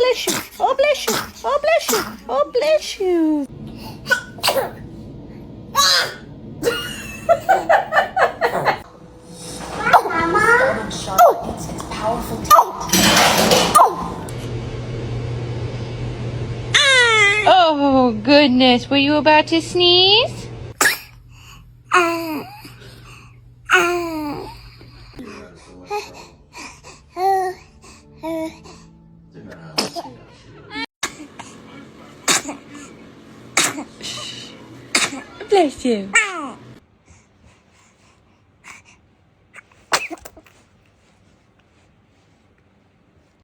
bless you. Oh, bless you. Oh, bless you. Oh, bless you. It's powerful. Oh, goodness. Were you about to sneeze? Bless you.